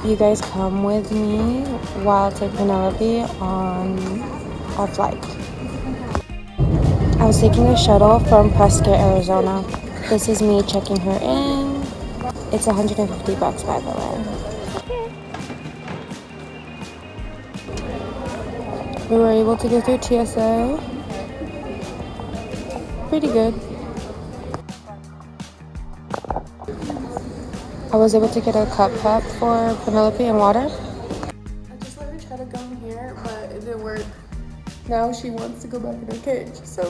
you guys come with me while I take Penelope on our flight. I was taking a shuttle from Prescott, Arizona. This is me checking her in. It's $150 by the way. We were able to get through TSA. Pretty good. I was able to get a cup for Penelope and water. I just let her try to come here, but it didn't work. Now she wants to go back in her cage. So,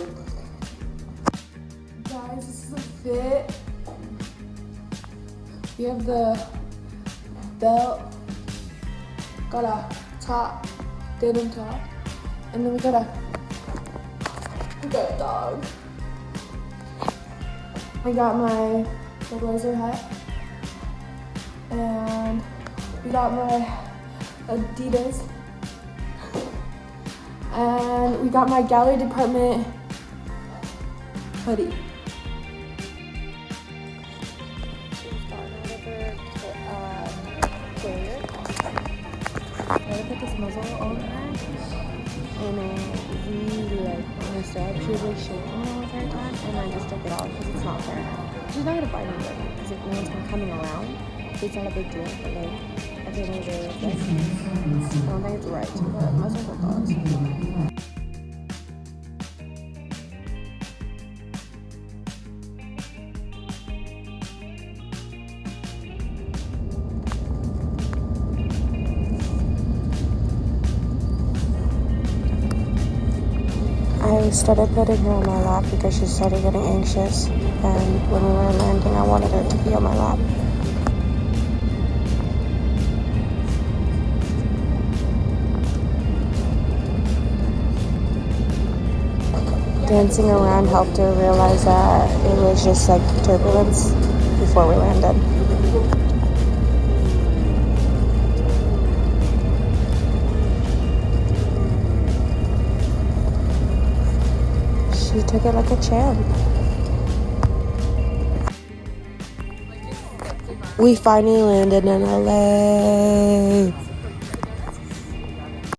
guys, this is the fit. We have the belt, got a top, denim top, and then we got a dog. I got my blazer hat, and we got my Adidas, and we got my gallery department hoodie. I put this muzzle on her, and it really messed up. She was shaking the entire time, and I just took it off because it's not fair. She's not gonna bite anybody because if anyone's coming around, it's not a big deal. But like at the end of the day, I don't think it's right to put muzzles on dogs. I started putting her on my lap because she started getting anxious, and when we were landing, I wanted her to be on my lap. Dancing around helped her realize that it was just like turbulence before we landed. She took it like a champ. We finally landed in LA.